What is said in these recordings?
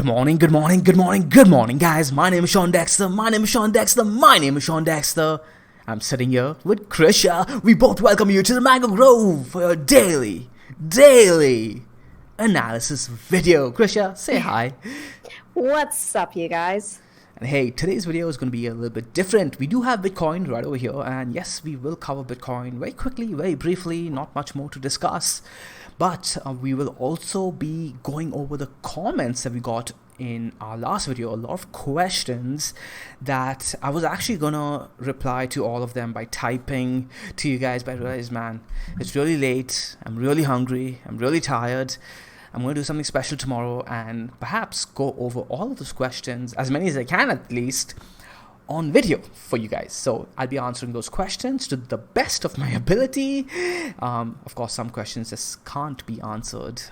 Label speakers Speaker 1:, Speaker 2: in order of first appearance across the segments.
Speaker 1: Good morning, good morning, good morning, good morning, guys. My name is Sean Dexter. I'm sitting here with Krisha. We both welcome you to the Mango Grove for your daily analysis video. Krisha, say hi.
Speaker 2: What's up, you guys?
Speaker 1: And hey, today's video is going to be a little bit different. We do have Bitcoin right over here, and yes, we will cover Bitcoin very quickly, very briefly, not much more to discuss. But we will also be going over the comments that we got in our last video. A lot of questions that I was actually gonna reply to all of them by typing to you guys, but I realized, man, it's really late, I'm really hungry, I'm really tired. I'm going to do something special tomorrow and perhaps go over all of those questions, as many as I can at least, on video for you guys. So I'll be answering those questions to the best of my ability. Of course, some questions just can't be answered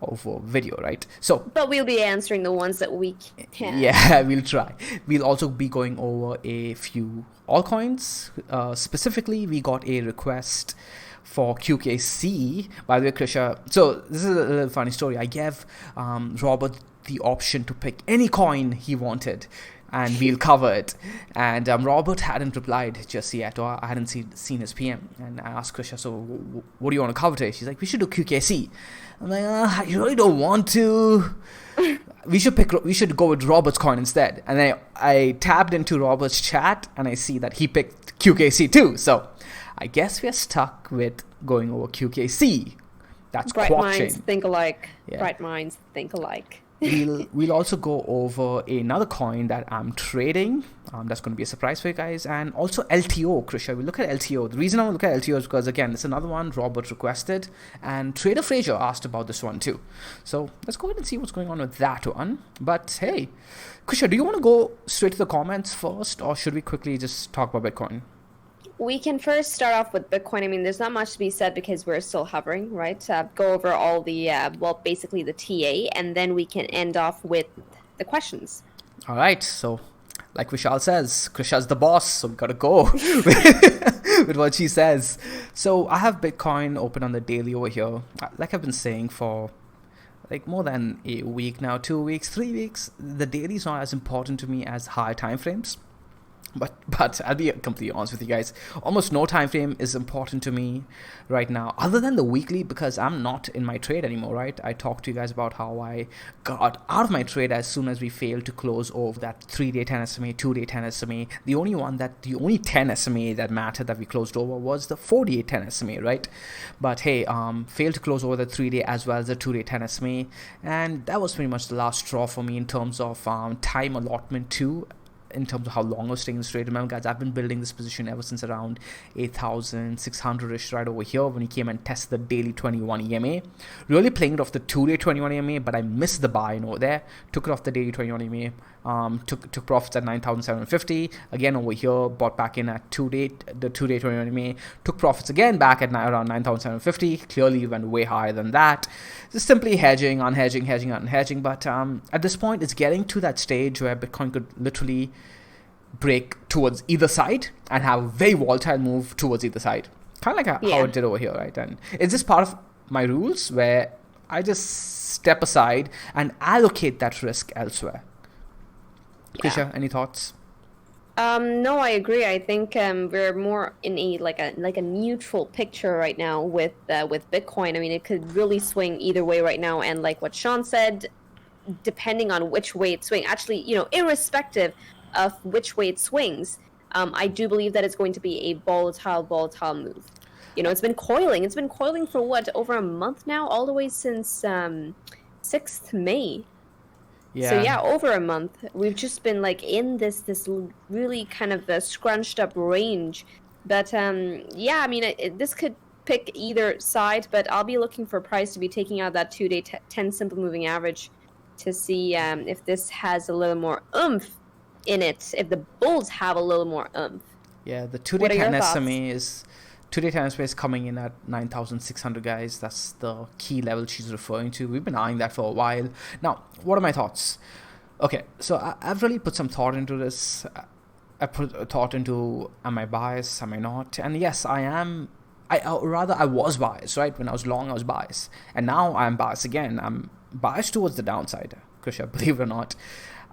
Speaker 1: over video, right?
Speaker 2: But we'll be answering the ones that we can.
Speaker 1: Yeah, we'll try. We'll also be going over a few altcoins. Specifically, we got a request for QKC. By the way, Krisha, so this is a little funny story. I gave Robert the option to pick any coin he wanted, and we'll cover it. And Robert hadn't replied just yet, or I hadn't seen his PM. And I asked Krisha, so what do you want to cover today? She's like, we should do QKC. I'm like, I really don't want to. We should go with Robert's coin instead. And then I tapped into Robert's chat, and I see that he picked QKC too. So I guess we're stuck with going over QKC. That's
Speaker 2: Bright
Speaker 1: quad
Speaker 2: minds
Speaker 1: chain.
Speaker 2: think alike.
Speaker 1: Yeah.
Speaker 2: Bright minds think alike.
Speaker 1: We'll also go over another coin that I'm trading. That's going to be a surprise for you guys. And also LTO, Krisha. We look at LTO. The reason I want to look at LTO is because, again, it's another one Robert requested. And Trader Fraser asked about this one too. So let's go ahead and see what's going on with that one. But hey, Krisha, do you want to go straight to the comments first, or should we quickly just talk about Bitcoin?
Speaker 2: We can first start off with Bitcoin. I mean, there's not much to be said because we're still hovering, right? Go over all the, basically the TA, and then we can end off with the questions.
Speaker 1: All right. So, like Vishal says, Krisha's the boss, so we got to go with what she says. So, I have Bitcoin open on the daily over here. Like I've been saying for like more than a week now, 2 weeks, 3 weeks. The daily is not as important to me as high time frames. But I'll be completely honest with you guys. Almost no time frame is important to me right now, other than the weekly, because I'm not in my trade anymore, right? I talked to you guys about how I got out of my trade as soon as we failed to close over that 3-day 10 SMA, 2-day 10 SMA. The only 10 SMA that mattered that we closed over was the 4-day 10 SMA, right? But hey, failed to close over the 3-day as well as the 2-day 10 SMA, and that was pretty much the last straw for me in terms of time allotment too. In terms of how long I was staying in this trade. Remember, guys, I've been building this position ever since around 8,600-ish right over here when he came and tested the daily 21 EMA. Really playing it off the 2-day 21 EMA, but I missed the buy over there. Took it off the daily 21 EMA. Took profits at 9,750. Again over here, bought back in at the 2-day 21 EMA. Took profits again back at around 9,750. Clearly went way higher than that. Just simply hedging, unhedging. But at this point, it's getting to that stage where Bitcoin could literally break towards either side and have a very volatile move towards either side. Kind of like how it did over here, right? And it's just part of my rules where I just step aside and allocate that risk elsewhere.
Speaker 2: Yeah.
Speaker 1: Krisha, any thoughts?
Speaker 2: No, I agree. I think we're more in a like a neutral picture right now with Bitcoin. I mean, it could really swing either way right now, and like what Sean said, depending on which way it swings. Actually, irrespective of which way it swings, I do believe that it's going to be a volatile move. It's been coiling. It's been coiling for what, over a month now, all the way since 6th May.
Speaker 1: Yeah.
Speaker 2: So yeah, over a month. We've just been like in this really kind of scrunched up range. But yeah, I mean, this could pick either side, but I'll be looking for price to be taking out that 2-day 10 simple moving average to see if this has a little more oomph in it, if the bulls have a little more oomph.
Speaker 1: Yeah, the 2-day 10 SMA is 2-day 10 SMA is coming in at 9,600, guys. That's the key level she's referring to. We've been eyeing that for a while. Now, what are my thoughts? Okay, so I've really put some thought into this. I put thought into, am I biased, am I not? And yes, I am. I was biased, right? When I was long, I was biased. And now I'm biased again. I'm biased towards the downside. Krisha, believe it or not.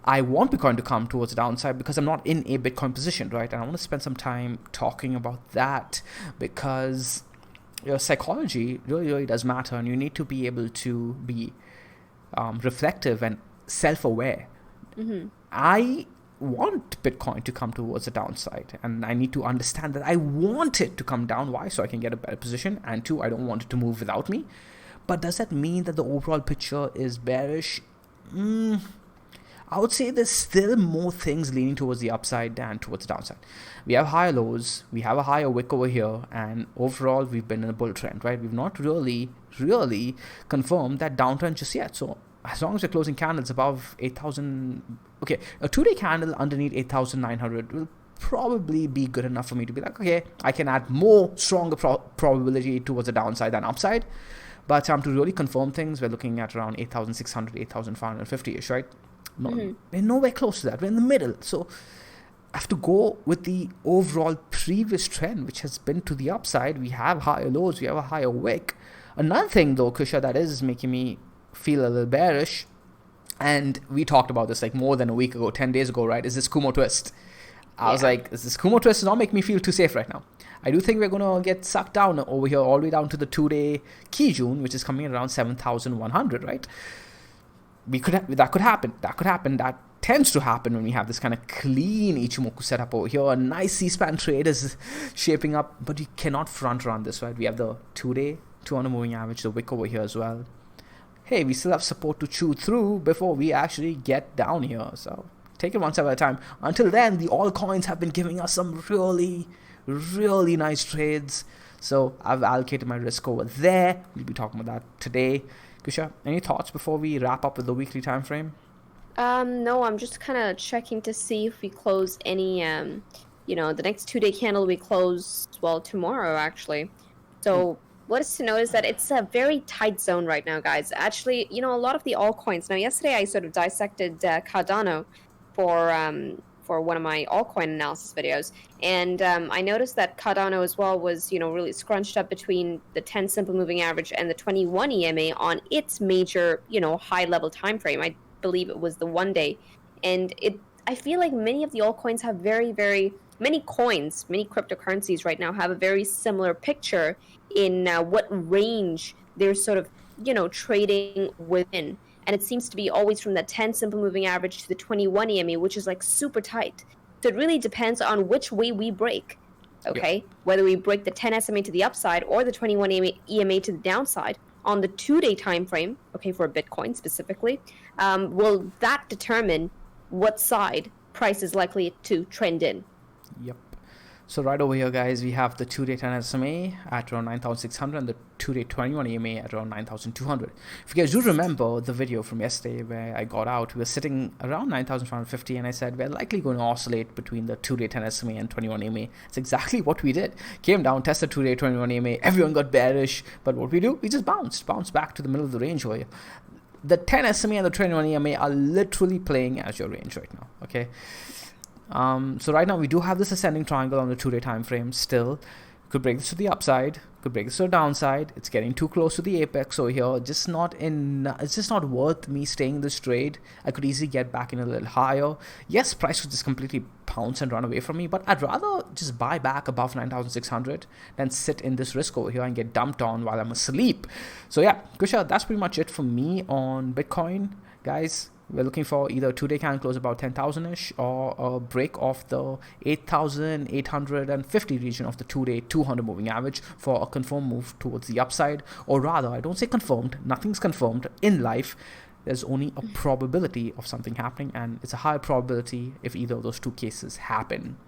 Speaker 1: I want Bitcoin to come towards the downside because I'm not in a Bitcoin position, right? And I want to spend some time talking about that because your psychology really, really does matter, and you need to be able to be reflective and self-aware. I want Bitcoin to come towards the downside, and I need to understand that I want it to come down. Why? So I can get a better position, and 2, I don't want it to move without me. But does that mean that the overall picture is bearish? I would say there's still more things leaning towards the upside than towards the downside. We have higher lows, we have a higher wick over here, and overall we've been in a bull trend, right? We've not really confirmed that downtrend just yet. So as long as we're closing candles above 8,000, okay, a 2-day candle underneath 8,900 will probably be good enough for me to be like, okay, I can add more stronger probability towards the downside than upside. But to really confirm things, we're looking at around 8,600, 8,550-ish, right? We're nowhere close to that. We're in the middle. So I have to go with the overall previous trend, which has been to the upside. We have higher lows. We have a higher wick. Another thing, though, Krisha, that is making me feel a little bearish, and we talked about this like more than a week ago, 10 days ago, right, is this Kumo twist. I was like, this Kumo twist does not make me feel too safe right now. I do think we're going to get sucked down over here all the way down to the 2-day Kijun, which is coming at around 7,100, right? That could happen. That tends to happen when we have this kind of clean Ichimoku setup over here. A nice C-span trade is shaping up, but you cannot front run this, right? We have the 2-day 200 moving average, the wick over here as well. Hey, we still have support to chew through before we actually get down here. So take it one step at a time. Until then, the altcoins have been giving us some really, really nice trades. So I've allocated my risk over there. We'll be talking about that today. Kusha, any thoughts before we wrap up with the weekly time frame?
Speaker 2: No, I'm just kind of checking to see if we close any, the next 2-day candle we close, well, tomorrow, actually. So what is to note is that it's a very tight zone right now, guys. Actually, a lot of the altcoins. Now, yesterday I sort of dissected Cardano for one of my altcoin analysis videos, and I noticed that Cardano as well was, really scrunched up between the 10 simple moving average and the 21 EMA on its major, high level time frame. I believe it was the 1-day, and I feel like many of the altcoins have very, very many cryptocurrencies right now have a very similar picture in what range they're sort of, trading within. And it seems to be always from the 10 simple moving average to the 21 EMA, which is like super tight. So it really depends on which way we break, okay? Yep. Whether we break the 10 SMA to the upside or the 21 EMA to the downside on the 2-day time frame, okay, for Bitcoin specifically, will that determine what side price is likely to trend in?
Speaker 1: Yep. So right over here, guys, we have the 2-day 10 SMA at around 9,600 and the 2-day 21 EMA at around 9,200. If you guys do remember the video from yesterday where I got out, we were sitting around 9,550, and I said we're likely going to oscillate between the 2-day 10 SMA and 21 EMA. It's exactly what we did. Came down, tested 2-day 21 EMA, everyone got bearish, but what we do? We just bounced back to the middle of the range over here. The 10 SMA and the 21 EMA are literally playing as your range right now, okay? So right now we do have this ascending triangle on the 2-day time frame still. Could break this to the upside, could break this to the downside. It's getting too close to the apex over here. It's just not worth me staying in this trade. I could easily get back in a little higher. Yes, price could just completely pounce and run away from me, but I'd rather just buy back above 9,600 than sit in this risk over here and get dumped on while I'm asleep. So yeah, Kusha, that's pretty much it for me on Bitcoin, guys. We're looking for either a 2-day candle close about 10,000-ish or a break of the 8,850 region of the 2-day 200 moving average for a confirmed move towards the upside. Or rather, I don't say confirmed, nothing's confirmed in life. There's only a probability of something happening, and it's a high probability if either of those two cases happen.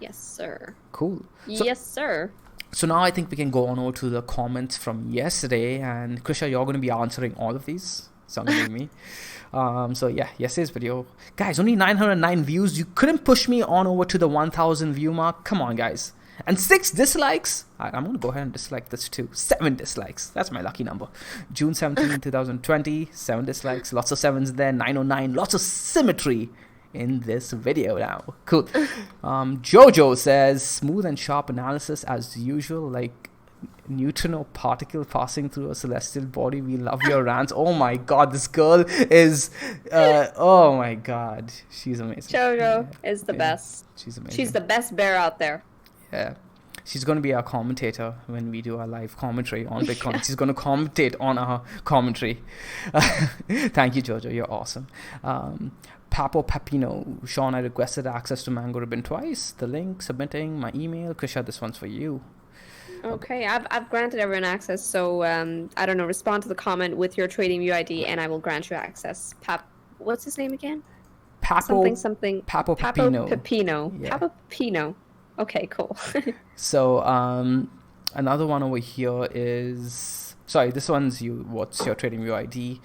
Speaker 2: Yes, sir.
Speaker 1: Cool.
Speaker 2: Yes, sir.
Speaker 1: So now I think we can go on over to the comments from yesterday, and Krisha, you're going to be answering all of these. Sounding like me. So yeah, yesterday's video, guys, only 909 views. You couldn't push me on over to the 1,000 view mark. Come on, guys. And 6 dislikes. I'm gonna go ahead and dislike this too. 7 dislikes. That's my lucky number. June 17, 2020. 7 dislikes. Lots of 7s there. 909. Lots of symmetry in this video now. Cool. Jojo says smooth and sharp analysis as usual. Like neutrino particle passing through a celestial body. We love your rants. Oh my god, this girl is oh my god, she's amazing.
Speaker 2: Jojo is the best.
Speaker 1: She's amazing.
Speaker 2: She's the best bear out there.
Speaker 1: Yeah, she's going to be our commentator when we do our live commentary on Bitcoin. She's going to commentate on our commentary. Thank you, Jojo, you're awesome. Papo Papino, Sean, I requested access to Mango Ribbon twice. The link, submitting, my email. Krisha, this one's for you.
Speaker 2: Okay, I've granted everyone access, so I don't know, respond to the comment with your trading view ID and I will grant you access. What's his name again?
Speaker 1: Papo
Speaker 2: Papo
Speaker 1: Papino.
Speaker 2: Yeah. Papo Papino. Okay, cool.
Speaker 1: So another one over here is, sorry, this one's you. What's your trading view ID?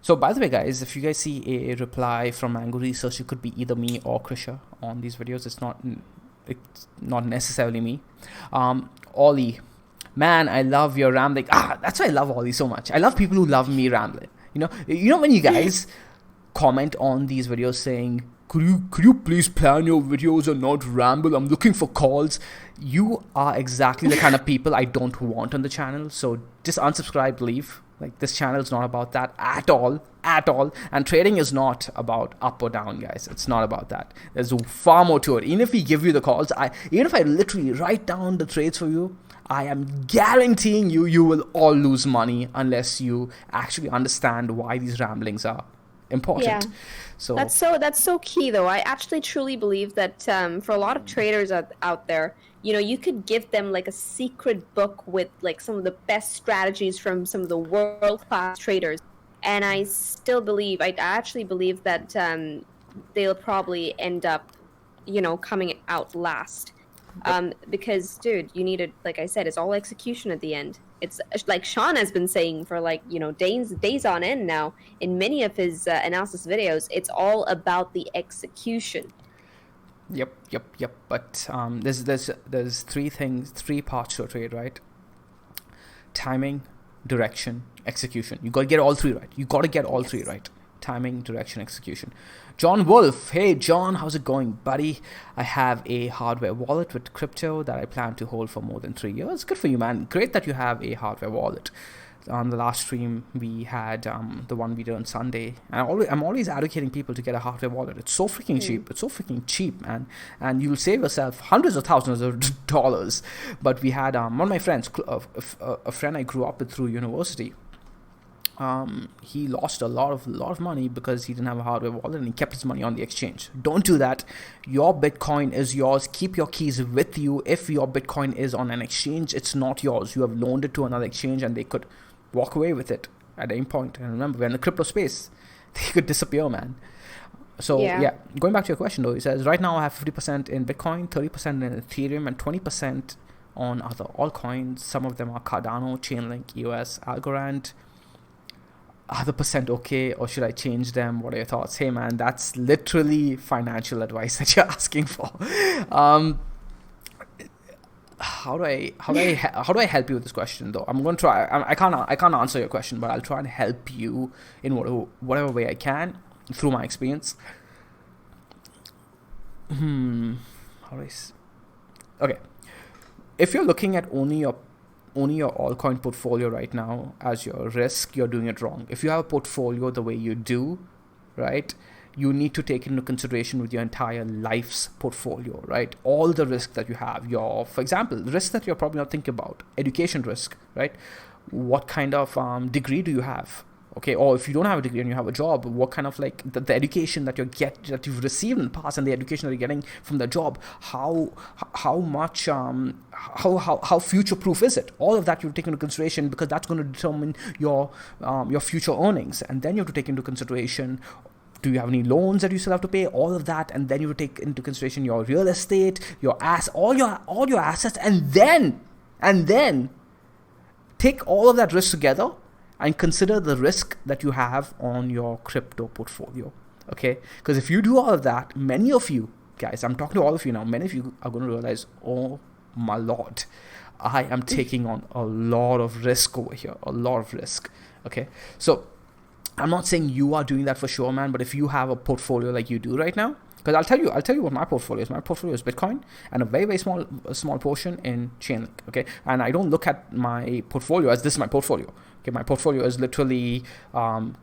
Speaker 1: So by the way, guys, if you guys see a reply from Mango Research, it could be either me or Krisha on these videos. It's not necessarily me. Ollie, man, I love your rambling. That's why I love Ollie so much. I love people who love me rambling. You know when you guys comment on these videos saying, could you please plan your videos and not ramble? I'm looking for calls. You are exactly the kind of people I don't want on the channel. So just unsubscribe, leave. Like, this channel is not about that at all. And trading is not about up or down, guys. It's not about that. There's far more to it. Even if we give you the calls, even if I literally write down the trades for you, I am guaranteeing you will all lose money unless you actually understand why these ramblings are important.
Speaker 2: Yeah.
Speaker 1: So
Speaker 2: that's so key, though. I actually truly believe that for a lot of traders out there, you could give them like a secret book with like some of the best strategies from some of the world-class traders, and I actually believe that they'll probably end up, coming out last. Because, dude, you need to, like I said, it's all execution at the end. It's like Sean has been saying for days on end now in many of his analysis videos. It's all about the execution.
Speaker 1: Yep. But there's three parts to a trade, right? Timing, direction, execution. You got to get all three right. Timing, direction, execution. John Wolf. Hey, John, how's it going, buddy? I have a hardware wallet with crypto that I plan to hold for more than 3 years. Good for you, man. Great that you have a hardware wallet. On the last stream, we had the one we did on Sunday. And I'm always advocating people to get a hardware wallet. It's so freaking cheap. It's so freaking cheap, man. And you'll save yourself hundreds of thousands of dollars. But we had one of my friends, a friend I grew up with through university. He lost a lot of money because he didn't have a hardware wallet and he kept his money on the exchange. Don't do that. Your Bitcoin is yours. Keep your keys with you. If your Bitcoin is on an exchange, it's not yours. You have loaned it to another exchange and they could walk away with it at any point. And remember, we're in the crypto space. They could disappear, man. So yeah, going back to your question though, he says, right now I have 50% in Bitcoin, 30% in Ethereum, and 20% on other altcoins. Some of them are Cardano, Chainlink, EOS, Algorand. Other percent okay, or should I change them? What are your thoughts? Hey man, that's literally financial advice that you're asking for. How do I help you with this question though? I'm going to try. I can't answer your question, but I'll try and help you in whatever way I can through my experience. Okay, if you're looking at only your altcoin portfolio right now as your risk, you're doing it wrong. If you have a portfolio the way you do, right, you need to take into consideration with your entire life's portfolio, right? All the risk that you have, for example, the risk that you're probably not thinking about, education risk, right? What kind of degree do you have? Okay, or if you don't have a degree and you have a job, what kind of like the education that you've received in the past and the education that you're getting from the job, how future proof is it? All of that you take into consideration because that's going to determine your future earnings. And then you have to take into consideration, do you have any loans that you still have to pay? All of that, and then you have to take into consideration your real estate, all your assets, and then take all of that risk together and consider the risk that you have on your crypto portfolio, okay? Because if you do all of that, many of you guys, I'm talking to all of you now, many of you are going to realize, oh my lord, I am taking on a lot of risk over here, okay? So I'm not saying you are doing that for sure, man, but if you have a portfolio like you do right now, Because I'll tell you what my portfolio is. My portfolio is Bitcoin and a very small portion in Chainlink. Okay, and I don't look at my portfolio as this is my portfolio. Okay, my portfolio is literally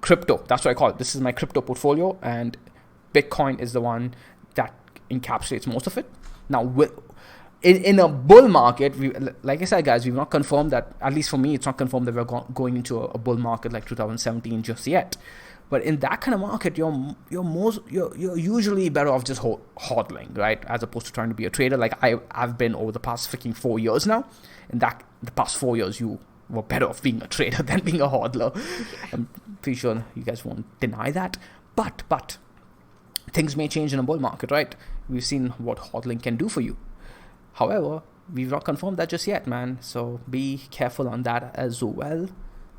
Speaker 1: crypto. That's what I call it. This is my crypto portfolio, and Bitcoin is the one that encapsulates most of it. Now, in a bull market, like I said, guys, we've not confirmed that. At least for me, it's not confirmed that we're going into a bull market like 2017 just yet. But in that kind of market, you're usually better off just hodling, right? As opposed to trying to be a trader, like I've been over the past freaking 4 years now. In the past 4 years, you were better off being a trader than being a hodler. I'm pretty sure you guys won't deny that. But things may change in a bull market, right? We've seen what hodling can do for you. However, we've not confirmed that just yet, man. So be careful on that as well.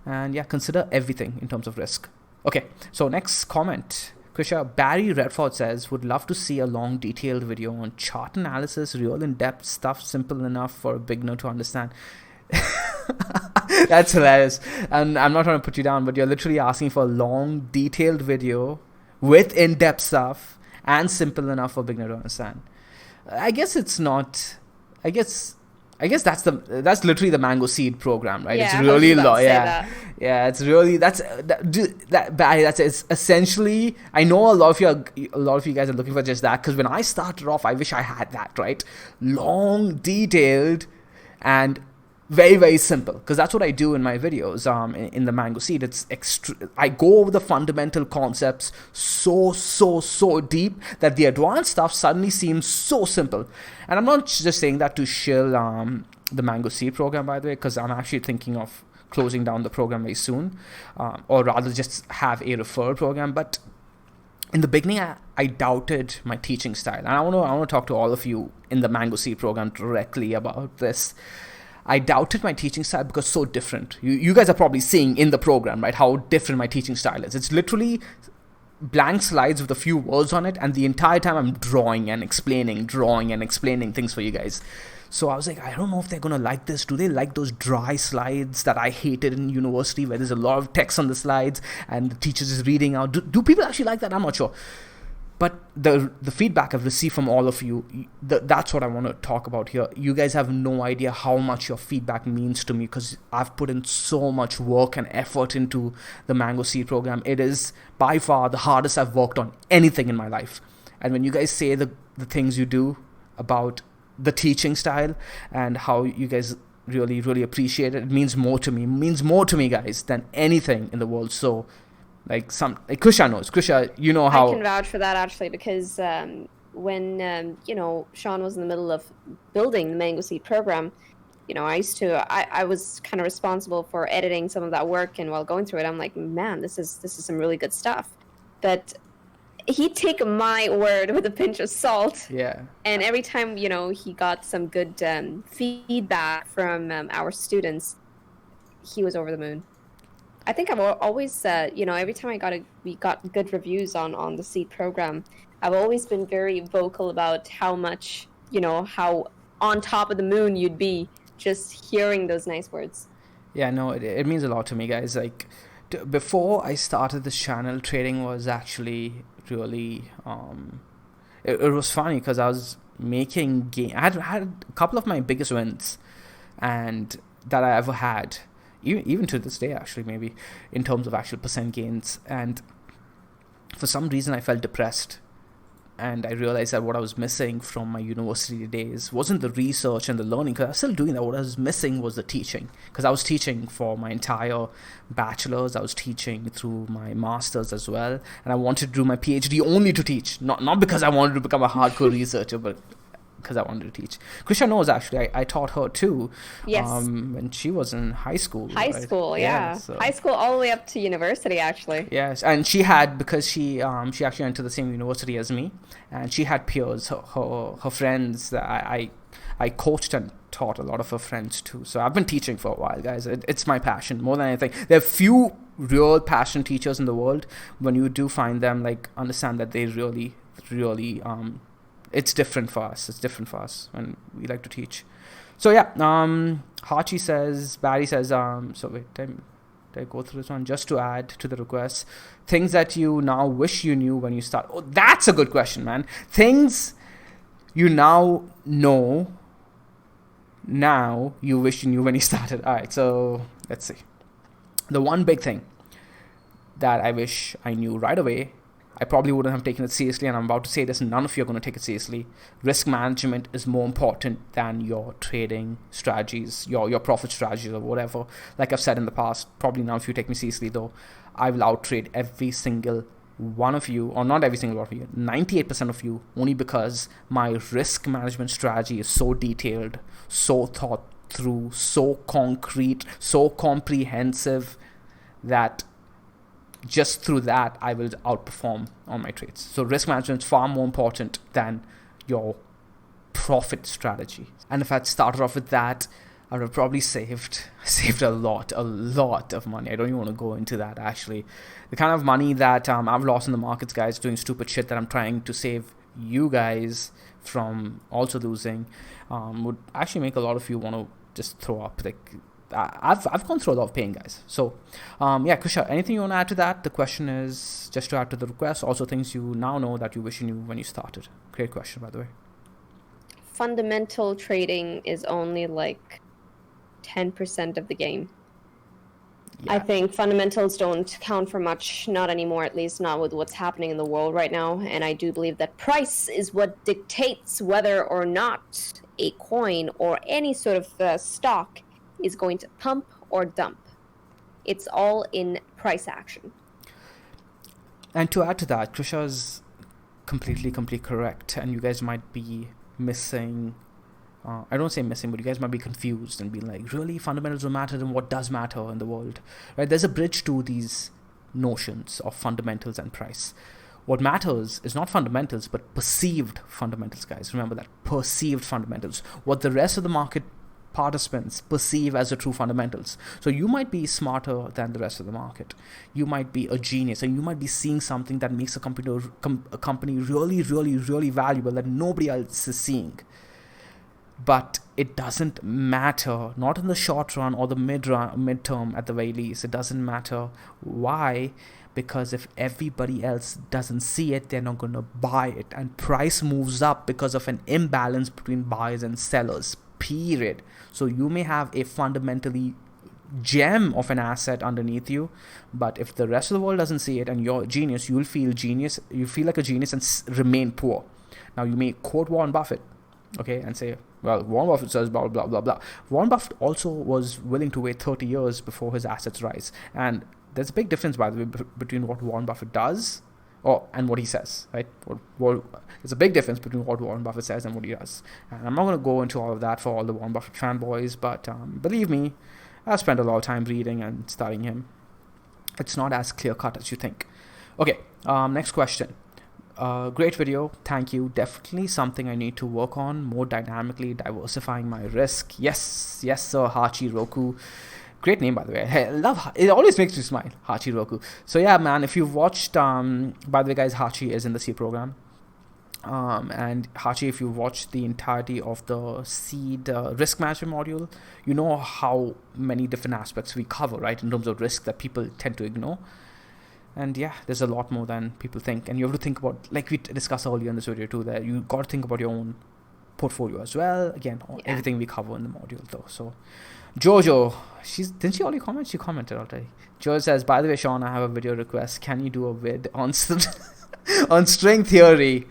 Speaker 1: And yeah, consider everything in terms of risk. Okay, so next comment. Krisha, Barry Redford says, would love to see a long detailed video on chart analysis, real in-depth stuff, simple enough for a beginner to understand. That's hilarious. And I'm not trying to put you down, but you're literally asking for a long detailed video with in-depth stuff and simple enough for a beginner to understand. I guess it's not. I guess that's literally the Mango Seed program, right?
Speaker 2: Yeah,
Speaker 1: it's really it's really that's essentially. I know a lot of you guys are looking for just that, because when I started off, I wish I had that, right? Long, detailed, and very, very simple, because that's what I do in my videos. In the Mango Seed, I go over the fundamental concepts so deep that the advanced stuff suddenly seems so simple. And I'm not just saying that to shill the Mango Seed program, by the way, because I'm actually thinking of closing down the program very soon, or rather just have a referral program. But in the beginning, I doubted my teaching style, and I want to talk to all of you in the Mango Seed program directly about this. I doubted my teaching style because it's so different. You guys are probably seeing in the program, right, how different my teaching style is. It's literally blank slides with a few words on it, and the entire time I'm drawing and explaining things for you guys. So I was like, I don't know if they're going to like this. Do they like those dry slides that I hated in university, where there's a lot of text on the slides and the teacher's is reading out? Do people actually like that? I'm not sure. But the feedback I've received from all of you, that's what I want to talk about here. You guys have no idea how much your feedback means to me, because I've put in so much work and effort into the Mango Seed program. It is by far the hardest I've worked on anything in my life. And when you guys say the things you do about the teaching style and how you guys really, really appreciate it, it means more to me. It means more to me, guys, than anything in the world. So Krisha knows. Krisha, you know how.
Speaker 2: I can vouch for that, actually, because when Sean was in the middle of building the Mango Seed program, I was kind of responsible for editing some of that work, and while going through it, I'm like, man, this is some really good stuff. But he'd take my word with a pinch of salt.
Speaker 1: Yeah. And
Speaker 2: every time he got some good feedback from our students, he was over the moon. I think I've always, every time we got good reviews on the Seed program, I've always been very vocal about how much, how on top of the moon you'd be just hearing those nice words.
Speaker 1: Yeah, no, it means a lot to me, guys. Like, before I started this channel, trading was actually really, it was funny because I was making I had a couple of my biggest wins and that I ever had. Even to this day, actually, maybe, in terms of actual percent gains. And for some reason, I felt depressed. And I realized that what I was missing from my university days wasn't the research and the learning, because I was still doing that. What I was missing was the teaching, because I was teaching for my entire bachelor's. I was teaching through my master's as well. And I wanted to do my PhD only to teach. Not because I wanted to become a hardcore researcher, but because I wanted to teach. Krisha knows, actually. I taught her too.
Speaker 2: Yes.
Speaker 1: When she was in high school.
Speaker 2: High school, yeah. So. High school all the way up to university, actually.
Speaker 1: Yes, and she had, because she actually went to the same university as me, and she had peers, her friends that I coached and taught a lot of her friends too. So I've been teaching for a while, guys. It's my passion more than anything. There are few real passion teachers in the world. When you do find them, like, understand that they really, really it's different for us. It's different for us when we like to teach. So yeah, Hachi says, Barry says, so wait, Did I go through this one? Just to add to the request, things that you now wish you knew when you start. Oh, that's a good question, man. Things you now know, now you wish you knew when you started. All right, so let's see. The one big thing that I wish I knew right away, I probably wouldn't have taken it seriously, and I'm about to say this, and none of you are going to take it seriously. Risk management is more important than your trading strategies, your profit strategies or whatever. Like I've said in the past, probably none of you take me seriously though. I will outtrade every single one of you, or not every single one of you, 98% of you, only because my risk management strategy is so detailed, so thought through, so concrete, so comprehensive that just through that, I will outperform on my trades. So risk management is far more important than your profit strategy. And if I'd started off with that, I would have probably saved a lot of money. I don't even want to go into that, actually. The kind of money that I've lost in the markets, guys, doing stupid shit that I'm trying to save you guys from also losing, would actually make a lot of you want to just throw up. Like, I've gone through a lot of pain, guys. So, yeah, Kusha, anything you want to add to that? The question is, just to add to the request, also things you now know that you wish you knew when you started. Great question, by the way.
Speaker 2: Fundamental trading is only like 10% of the game.
Speaker 1: Yeah.
Speaker 2: I think fundamentals don't count for much, not anymore, at least not with what's happening in the world right now. And I do believe that price is what dictates whether or not a coin or any sort of stock is going to pump or dump. It's all in price action.
Speaker 1: And to add to that, Krisha is completely correct. And you guys might be missing, I don't say missing, but you guys might be confused and be like, really, fundamentals don't matter, and what does matter in the world? Right? There's a bridge to these notions of fundamentals and price. What matters is not fundamentals, but perceived fundamentals, guys. Remember that, perceived fundamentals. What the rest of the market participants perceive as the true fundamentals. So you might be smarter than the rest of the market. You might be a genius, and you might be seeing something that makes a company really valuable that nobody else is seeing. But it doesn't matter, not in the short run or the midterm at the very least. It doesn't matter. Why? Because if everybody else doesn't see it, they're not going to buy it. And price moves up because of an imbalance between buyers and sellers, period. So you may have a fundamentally gem of an asset underneath you, but if the rest of the world doesn't see it and you're a genius, you'll feel genius. You feel like a genius and remain poor. Now you may quote Warren Buffett, okay, and say, well, Warren Buffett says blah, blah, blah, blah. Warren Buffett also was willing to wait 30 years before his assets rise. And there's a big difference, by the way, between what Warren Buffett does and what he says, right? There's a big difference between what Warren Buffett says and what he does. And I'm not going to go into all of that for all the Warren Buffett fanboys, but believe me, I've spent a lot of time reading and studying him. It's not as clear-cut as you think. Okay, next question. Great video, thank you. Definitely something I need to work on, more dynamically diversifying my risk. Yes sir, Hachi Roku. Great name, by the way. I love it. Always makes me smile, Hachi Roku. So yeah, man, if you've watched, by the way, guys, Hachi is in the seed program. And Hachi, if you watch the entirety of the seed risk management module, you know how many different aspects we cover, right, in terms of risk that people tend to ignore. And yeah, there's a lot more than people think. And you have to think about, like we discussed earlier in this video too, that you got to think about your own portfolio as well. Again, everything we cover in the module though. So Jojo, didn't she already comment? She commented already. Jojo says, by the way, Sean, I have a video request. Can you do a vid on on string theory?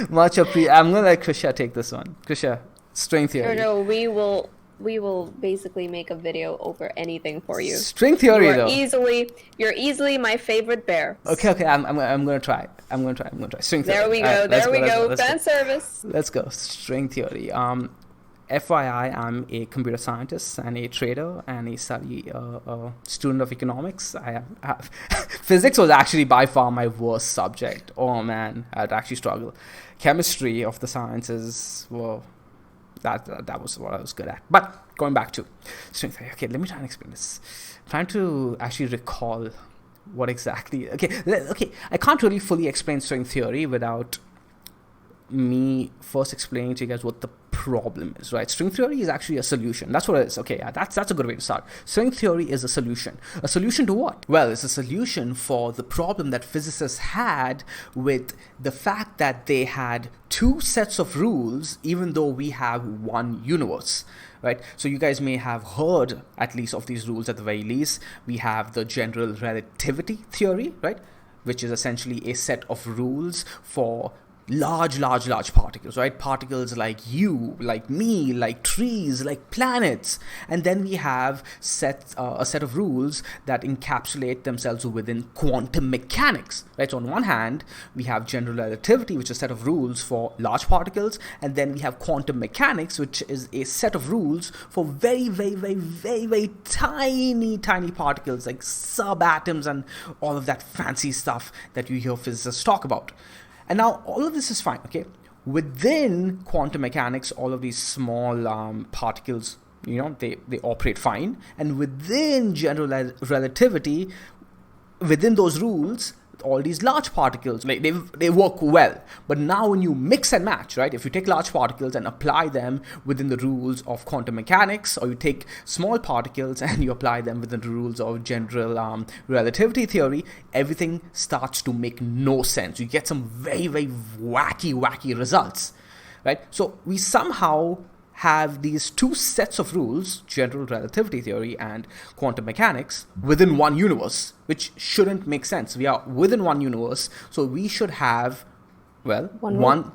Speaker 1: Much appreciated. I'm going to let Krisha take this one. Krisha, string theory.
Speaker 2: Jojo, we will basically make a video over anything for you.
Speaker 1: String theory,
Speaker 2: You're easily my favorite bear.
Speaker 1: Okay. I'm gonna try. I'm gonna try. String theory.
Speaker 2: There we go. Fan service.
Speaker 1: Let's go. String theory. FYI, I'm a computer scientist and a trader, and a student of economics. Physics was actually by far my worst subject. Oh man, I'd actually struggle. Chemistry of the sciences, well, that was what I was good at. But going back to string theory. Okay, let me try and explain this. I'm trying to actually recall what exactly. Okay. I can't really fully explain string theory without me first explaining to you guys what the problem is, right? String theory is actually a solution. That's what it is. Okay, yeah, that's a good way to start. String theory is a solution. A solution to what? Well, it's a solution for the problem that physicists had with the fact that they had two sets of rules, even though we have one universe. Right, so you guys may have heard at least of these rules at the very least. We have the general relativity theory, right, which is essentially a set of rules for large particles, right? Particles like you, like me, like trees, like planets. And then we have a set of rules that encapsulate themselves within quantum mechanics, right? So on one hand, we have general relativity, which is a set of rules for large particles. And then we have quantum mechanics, which is a set of rules for very tiny particles like subatoms and all of that fancy stuff that you hear physicists talk about. And now all of this is fine, okay? Within quantum mechanics, all of these small particles, they operate fine. And within general relativity, within those rules, all these large particles, like they work well. But now when you mix and match, right? If you take large particles and apply them within the rules of quantum mechanics, or you take small particles and you apply them within the rules of general relativity theory, everything starts to make no sense. You get some very wacky results, right? So we somehow have these two sets of rules, general relativity theory and quantum mechanics, within one universe, which shouldn't make sense. We are within one universe, so we should have, well, one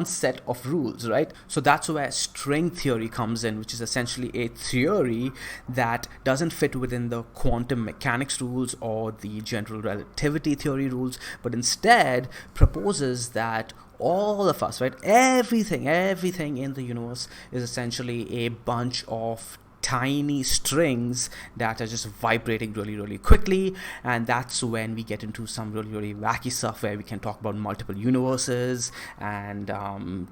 Speaker 1: set of rules, right? So that's where string theory comes in, which is essentially a theory that doesn't fit within the quantum mechanics rules or the general relativity theory rules, but instead proposes that all of us, right, everything in the universe is essentially a bunch of tiny strings that are just vibrating really quickly. And that's when we get into some really wacky stuff where we can talk about multiple universes and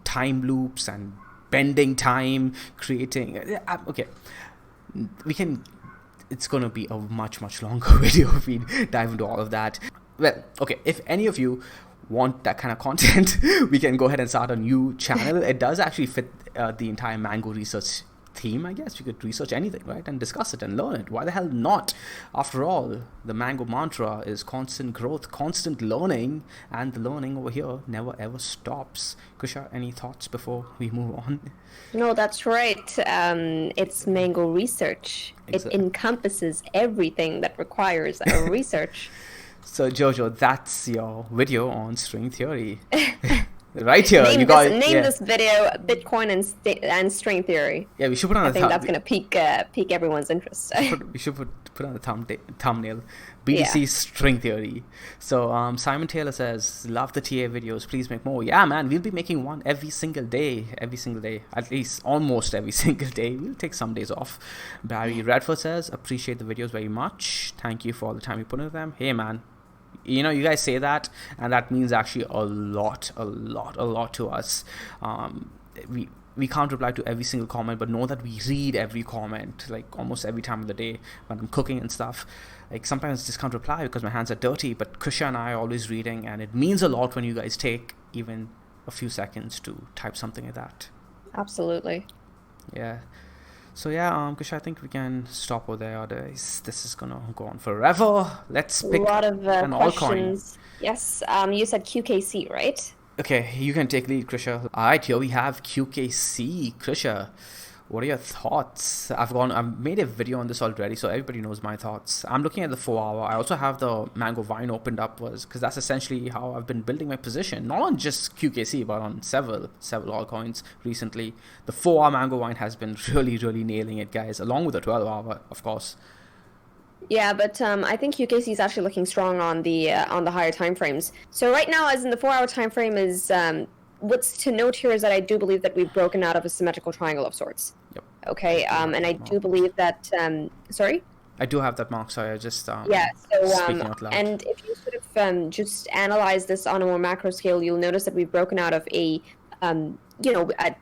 Speaker 1: time loops and bending time, creating it's going to be a much longer video if we dive into all of that. Well, okay, if any of you want that kind of content, we can go ahead and start a new channel. It does actually fit the entire Mango research theme, I guess. You could research anything, right, and discuss it and learn it. Why the hell not? After all, the Mango mantra is constant growth, constant learning, and the learning over here never ever stops. Kusha, any thoughts before we move on?
Speaker 2: No, that's right. It's Mango research. Exactly. It encompasses everything that requires a research.
Speaker 1: So Jojo, that's your video on string theory. Right here.
Speaker 2: Name this video Bitcoin and string theory.
Speaker 1: Yeah, we should put on
Speaker 2: I think that's going to pique everyone's interest.
Speaker 1: We should put on the thumbnail. BTC string theory. So Simon Taylor says, love the TA videos. Please make more. Yeah, man, we'll be making one every single day. At least almost every single day. We'll take some days off. Barry Redford says, appreciate the videos very much. Thank you for all the time you put into them. Hey, man. You guys say that, and that means actually a lot to us. We can't reply to every single comment, but know that we read every comment, like almost every time of the day when I'm cooking and stuff. Like sometimes I just can't reply because my hands are dirty, but Kusha and I are always reading, and it means a lot when you guys take even a few seconds to type something like that.
Speaker 2: Absolutely.
Speaker 1: Yeah. So yeah, Kusha, I think we can stop over there. Otherwise, this is gonna go on forever. Let's pick
Speaker 2: a lot of
Speaker 1: an
Speaker 2: questions.
Speaker 1: ALTCOIN.
Speaker 2: Yes, you said QKC, right?
Speaker 1: Okay, you can take lead, Kusha. All right, here we have QKC. Kusha, what are your thoughts? I've made a video on this already, so everybody knows my thoughts. I'm looking at the 4 hour. I also have the Mango Vine opened up, because that's essentially how I've been building my position, not on just QKC, but on several altcoins recently. The 4 hour Mango Vine has been really nailing it, guys, along with the 12 hour, of course.
Speaker 2: Yeah, but I think QKC is actually looking strong on the higher time frames. So right now, as in the 4 hour time frame, is what's to note here is that I do believe that we've broken out of a symmetrical triangle of sorts.
Speaker 1: Yep.
Speaker 2: Okay, and I do believe that. Sorry.
Speaker 1: I do have that mark. Sorry, I just
Speaker 2: yeah. So
Speaker 1: speaking out loud.
Speaker 2: And if you sort of just analyze this on a more macro scale, you'll notice that we've broken out of a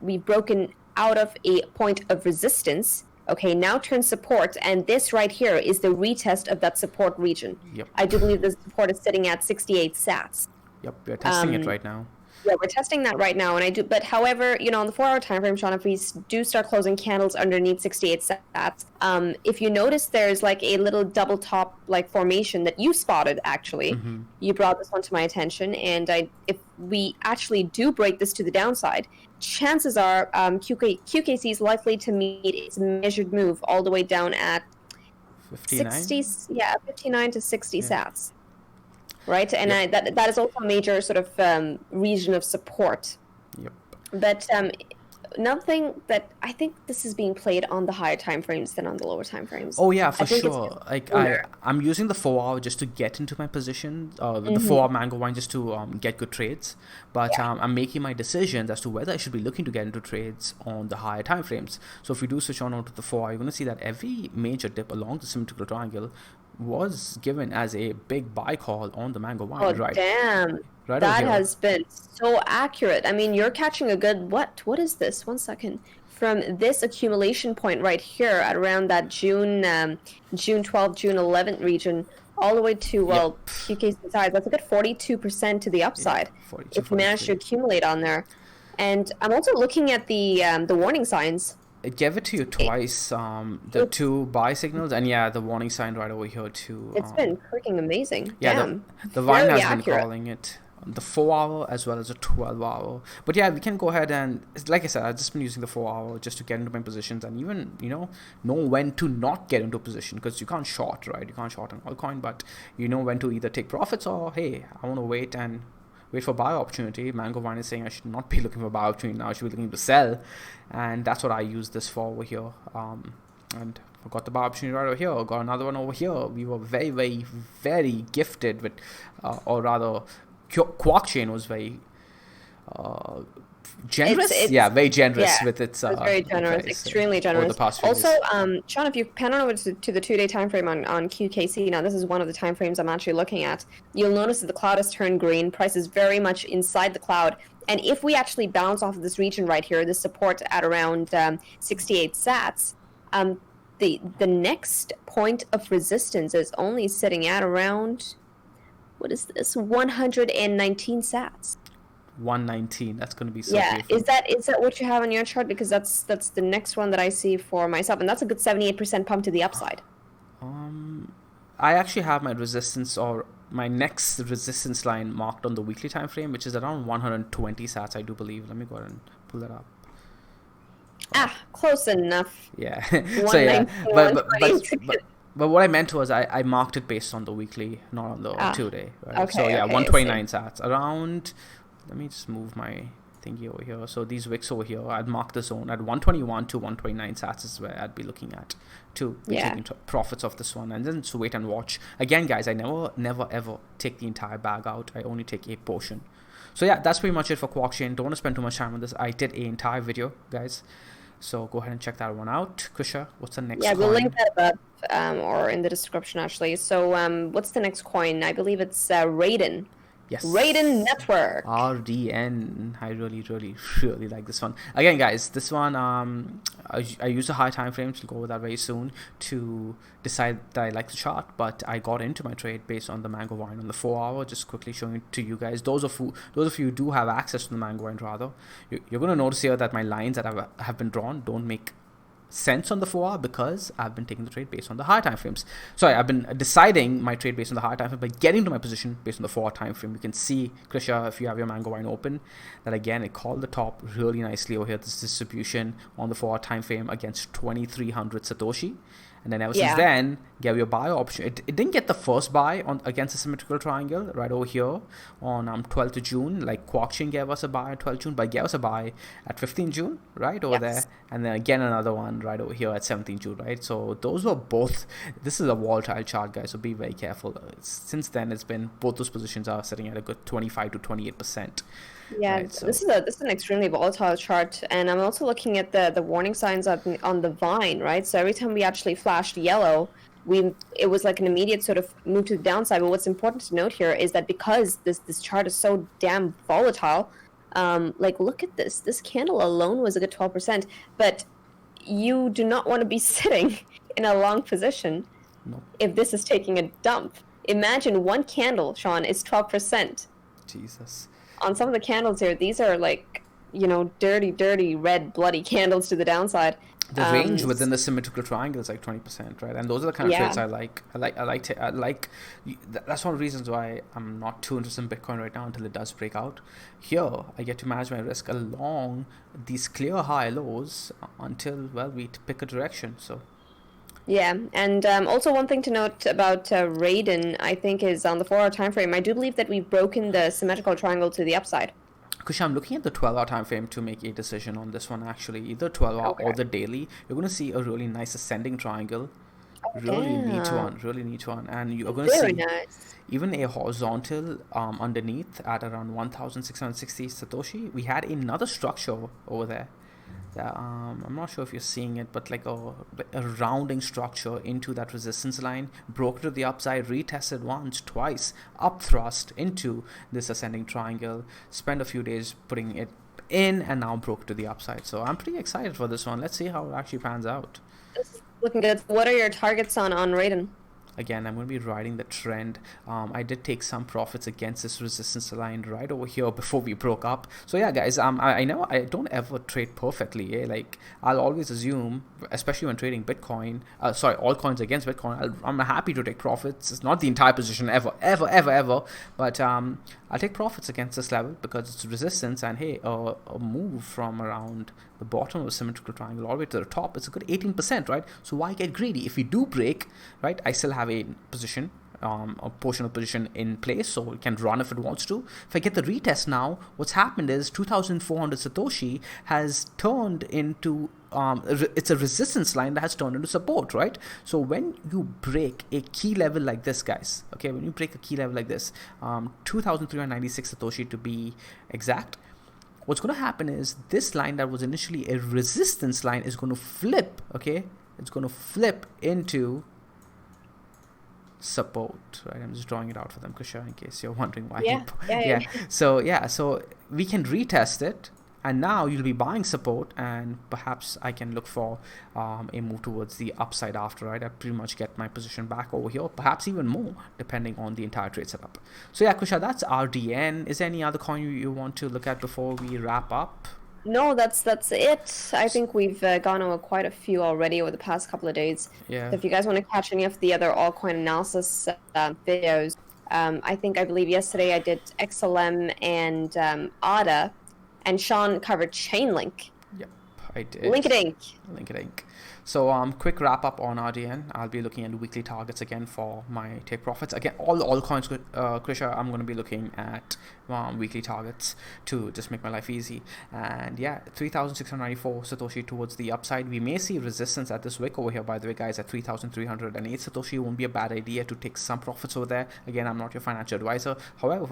Speaker 2: we've broken out of a point of resistance. Okay, now turns support, and this right here is the retest of that support region.
Speaker 1: Yep.
Speaker 2: I do believe the support is sitting at 68 sats.
Speaker 1: Yep, we're testing it right now.
Speaker 2: Yeah, we're testing that right now, and I do. But however, on the 4-hour time frame, Sean, if we do start closing candles underneath 68 sats, if you notice, there's like a little double top like formation that you spotted. Actually, you brought this one to my attention, and if we actually do break this to the downside, chances are QKC is likely to meet its measured move all the way down at
Speaker 1: 59.
Speaker 2: 60, 59 to 60
Speaker 1: Yeah.
Speaker 2: sats. Right, and
Speaker 1: Yep.
Speaker 2: that is also a major sort of region of support.
Speaker 1: Yep.
Speaker 2: But another thing that I think this is being played on the higher time frames than on the lower time frames.
Speaker 1: Oh yeah,
Speaker 2: I
Speaker 1: for
Speaker 2: think it's
Speaker 1: sure. Like
Speaker 2: sooner.
Speaker 1: I'm using the 4-hour just to get into my position, the 4-hour mango wine just to get good trades. But I'm making my decisions as to whether I should be looking to get into trades on the higher time frames. So if you do switch on to the 4-hour, you're going to see that every major dip along the symmetrical triangle was given as a big buy call on the mango wine.
Speaker 2: Oh
Speaker 1: Right,
Speaker 2: damn,
Speaker 1: right over
Speaker 2: that
Speaker 1: here.
Speaker 2: has been so accurate. I mean, you're catching a good what is this? 1 second. From this accumulation point right here at around that June 12th, June 11th region, all the way to QKC size. That's a good 42% to the upside.
Speaker 1: 42,
Speaker 2: If you manage to
Speaker 1: 43.
Speaker 2: accumulate on there. And I'm also looking at the warning signs.
Speaker 1: It gave it to you twice, the two buy signals, and the warning sign right over here too.
Speaker 2: It's been freaking amazing.
Speaker 1: Yeah,
Speaker 2: Damn.
Speaker 1: the Vine
Speaker 2: Very
Speaker 1: has been
Speaker 2: accurate.
Speaker 1: calling it the 4-hour as well as the 12-hour. But yeah, we can go ahead and, like I said, I've just been using the 4-hour just to get into my positions and even, know when to not get into a position, because you can't short, right? You can't short an altcoin, but you know when to either take profits or, hey, I want to wait for buy opportunity. Mango Vine is saying I should not be looking for buy opportunity now. I should be looking to sell, and that's what I use this for over here. And I got the buy opportunity right over here. I got another one over here. We were very, very, very gifted with, or rather, Quark Chain was very generous. Very generous with its.
Speaker 2: It's very generous, extremely generous.
Speaker 1: Over the past few
Speaker 2: Also,
Speaker 1: days.
Speaker 2: Sean, if you pan on over to the 2-day time frame on QKC, now this is one of the time frames I'm actually looking at. You'll notice that the cloud has turned green. Price is very much inside the cloud. And if we actually bounce off of this region right here, this support at around 68 sats, the next point of resistance is only sitting at around, what is this, 119 sats.
Speaker 1: 119. That's going to be so
Speaker 2: beautiful.
Speaker 1: Beautiful.
Speaker 2: Is that what you have on your chart? Because that's the next one that I see for myself, and that's a good 78% pump to the upside.
Speaker 1: I actually have my resistance, or my next resistance line, marked on the weekly time frame, which is around 120 sats, I do believe. Let me go ahead and pull that up.
Speaker 2: Close enough.
Speaker 1: Yeah. So yeah, but what I meant was I marked it based on the weekly, not on the 2-day. Right?
Speaker 2: Okay,
Speaker 1: so yeah,
Speaker 2: okay,
Speaker 1: 129 sats around. Let me just move my thingy over here. So these wicks over here, I'd mark the zone at 121 to 129 sats is where I'd be looking at to be taking profits of this one, and then to wait and watch. Again, guys, I never ever take the entire bag out. I only take a portion. So yeah, that's pretty much it for Quark Chain. Don't want to spend too much time on this. I did an entire video, guys. So go ahead and check that one out. Krisha, what's the next coin?
Speaker 2: We'll link that above or in the description, actually. So what's the next coin? I believe it's Raiden.
Speaker 1: Yes.
Speaker 2: Raiden Network.
Speaker 1: RDN. I really, really, really like this one. Again, guys, this one, I use a high time frame. We'll go over that very soon to decide that I like the chart. But I got into my trade based on the mango wine on the 4-hour. Just quickly showing it to you guys. Those of you who do have access to the mango wine, rather, you're going to notice here that my lines that have been drawn don't make sense on the 4-hour because I've been taking the trade based on the higher time frames. Sorry, I've been deciding my trade based on the higher time frame by getting to my position based on the 4-hour time frame. You can see, Krisha, if you have your mango wine open, that again it called the top really nicely over here. This distribution on the 4-hour time frame against 2300 Satoshi. And then ever since then, gave you a buy option. It didn't get the first buy on against the symmetrical triangle right over here on 12th of June. Like Quark Chain gave us a buy on 12th June, but gave us a buy at 15th June, right over there. And then again another one right over here at 17th June, right? So those were both. This is a volatile chart, guys. So be very careful. Since then, it's been both those positions are sitting at a good 25 to 28%.
Speaker 2: Yeah,
Speaker 1: right, so.
Speaker 2: This is an extremely volatile chart, and I'm also looking at the warning signs on the Vine, right? So every time we actually flashed yellow, it was like an immediate sort of move to the downside. But what's important to note here is that because this chart is so damn volatile, like look at this. This candle alone was a good 12%, but you do not want to be sitting in a long position if this is taking a dump. Imagine one candle, Sean, is 12%.
Speaker 1: Jesus.
Speaker 2: on some of the candles here, these are like, you know, dirty red bloody candles to the downside.
Speaker 1: The range within the symmetrical triangle is like 20%, right? And those are the kind of trades
Speaker 2: Yeah.
Speaker 1: I like. That's one of the reasons why I'm not too interested in Bitcoin right now until it does break out. Here, I get to manage my risk along these clear high lows until, well, we pick a direction. So
Speaker 2: Yeah, and also one thing to note about Raiden, I think, is on the 4-hour time frame. I do believe that we've broken the symmetrical triangle to the upside.
Speaker 1: Kush, I'm looking at the 12-hour time frame to make a decision on this one actually. Either 12-hour or
Speaker 2: Okay.
Speaker 1: the daily. You're going to see a really nice ascending triangle. Really neat
Speaker 2: Yeah.
Speaker 1: one, really neat one. And you're going to
Speaker 2: Very
Speaker 1: see
Speaker 2: nice.
Speaker 1: even a horizontal underneath at around 1660 Satoshi. We had another structure over there. I'm not sure if you're seeing it, but like a rounding structure into that resistance line, broke to the upside, retested once, twice, up thrust into this ascending triangle, spent a few days putting it in, and now broke to the upside. So I'm pretty excited for this one. Let's see how it actually pans out.
Speaker 2: This is looking good. What are your targets on Raiden?
Speaker 1: Again, I'm going to be riding the trend. I did take some profits against this resistance line right over here before we broke up. So yeah, guys, I know I don't ever trade perfectly. Like I'll always assume, especially when trading Bitcoin, altcoins against Bitcoin, I'm happy to take profits. It's not the entire position ever, but I'll take profits against this level because it's resistance, and hey, a move from around the bottom of a symmetrical triangle all the way to the top, it's a good 18%, right? So why get greedy? If we do break, right, I still have a position, a portion of position in place, so it can run if it wants to. If I get the retest now, what's happened is 2,400 Satoshi has turned into it's a resistance line that has turned into support, right? So when you break a key level like this, guys, okay, when you break a key level like this, 2,396 Satoshi to be exact, what's going to happen is this line that was initially a resistance line is going to flip, okay? It's going to flip into support, right? I'm just drawing it out for them, Kusha, in case you're wondering why.
Speaker 2: Yeah.
Speaker 1: So we can retest it, and now you'll be buying support, and perhaps I can look for a move towards the upside after, right? I pretty much get my position back over here, perhaps even more, depending on the entire trade setup. So yeah, Kusha, that's RDN. Is there any other coin you want to look at before we wrap up?
Speaker 2: No, that's it. I think we've gone over quite a few already over the past couple of days.
Speaker 1: Yeah.
Speaker 2: So if you guys want to catch any of the other altcoin analysis videos, I believe yesterday I did XLM and ADA, and Sean covered Chainlink.
Speaker 1: Yep, I did.
Speaker 2: Linkadink.
Speaker 1: So quick wrap up on RDN. I'll be looking at weekly targets again for my take profits. Again, all coins, Krisha, I'm going to be looking at weekly targets to just make my life easy. And yeah, 3,694 Satoshi towards the upside. We may see resistance at this wick over here, by the way, guys, at 3,308 Satoshi. Won't be a bad idea to take some profits over there. Again, I'm not your financial advisor. However,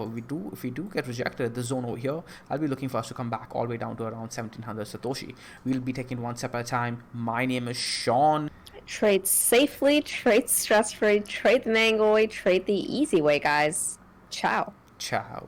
Speaker 1: if we do get rejected at this zone over here, I'll be looking for us to come back all the way down to around 1,700 Satoshi. We'll be taking one step at a time. My name is Sean.
Speaker 2: Trade safely, trade stress-free, trade the mango way, trade the easy way, guys. Ciao.
Speaker 1: Ciao.